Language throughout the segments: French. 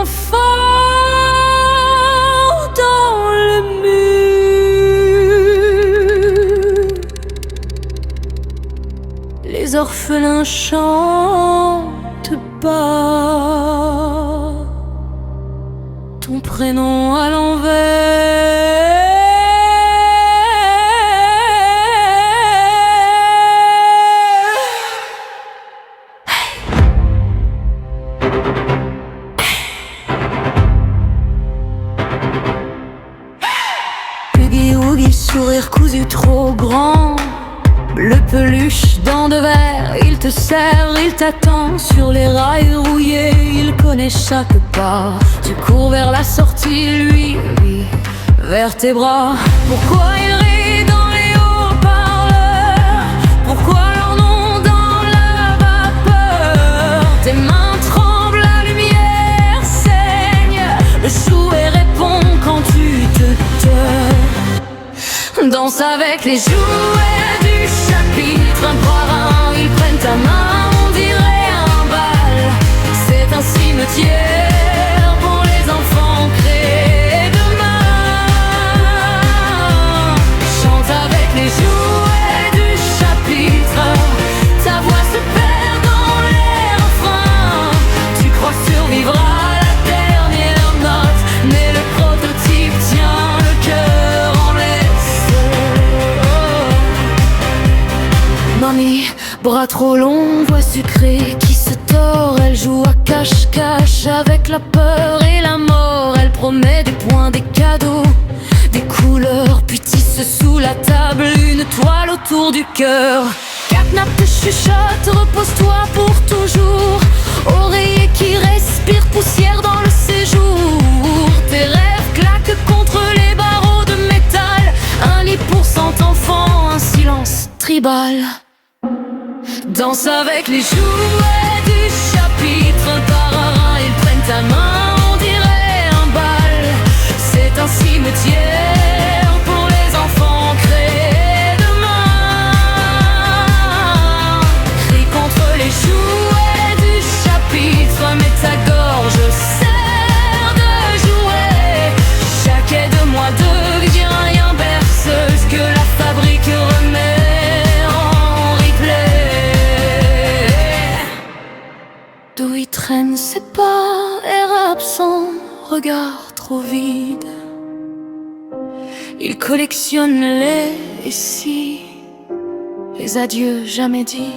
enfants dans le mur. Les orphelins chantent bas ton prénom à l'envers. Huggy Wuggy, sourire cousu trop grand, bleu peluche, dents de verre, il te serre, il t'attend sur les rails rouillés, il connaît chaque pas. Tu cours vers la sortie, lui, vers tes bras. Pourquoi il rit dans les haut-parleurs? Pourquoi leur nom dans la vapeur? Tes mains tremblent, la lumière saigne, le jouet répond quand tu te tais. Danse avec les jouets du chapitre, un par un, ils prennent ta main, on dirait un bal. C'est un cimetière pour les enfants créés demain. Chante avec les jouets du chapitre, ta voix se perd dans les refrains. Tu crois survivre à la dernière note, mais le prototype tient le cœur en laisse. Mamie, bras trop longs, voix sucrée qui se tord. Elle joue à cache-cache avec la peur et la mort. Elle promet des points, des cadeaux, des couleurs, puis tisse sous la table une toile autour du cœur. Catnap te chuchote, repose-toi pour toujours. Oreiller qui respire poussière dans le séjour. Tes rêves claquent contre les barreaux de métal. Un lit pour 100 enfants, un silence tribal. Danse avec les jouets du chapitre, un par un, ils prennent ta main, on dirait un bal. C'est un cimetière pour les enfants créés demain. Crie contre les jouets du chapitre, mais ta gorge sert de jouet. Chaque aide-moi devient rien berceuse que la fabrique remet. D'où il traîne ses pas, air absent, regard trop vide. Il collectionne les et si, les adieux jamais dits.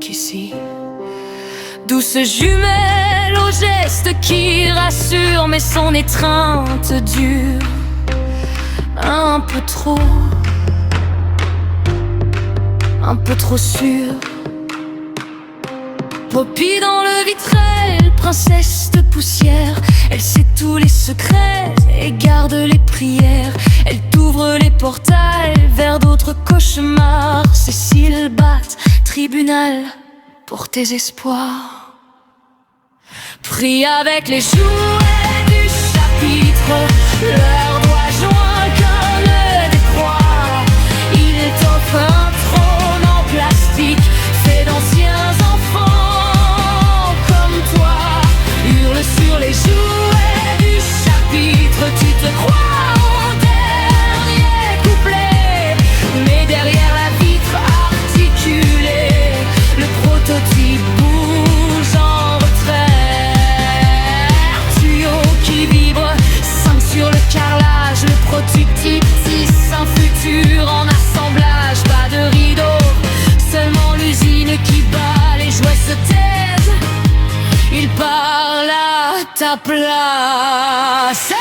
Qu'ici, douce jumelle au geste qui rassure, mais son étreinte dure un peu trop sûre. Poppy dans le vitrail, princesse de poussière. Elle sait tous les secrets et garde les prières. Elle t'ouvre les portails vers d'autres cauchemars. Ses cils battent tribunal pour tes espoirs. Prie avec les jouets du chapitre, leur doigt joint qu'un nœud décroît. Il t'offre un trône en plastique fait d'anciens enfants. Sur les jouets du chapitre, tu te crois en dernier couplet, mais derrière la vitre articulée, le prototype bouge en retrait. Tuyau qui vibre, 5 sur le carrelage, le prototype tisse un futur en assemblage. Pas de rideau, seulement l'usine qui bat, les jouets se taisent. Il parle à ta place.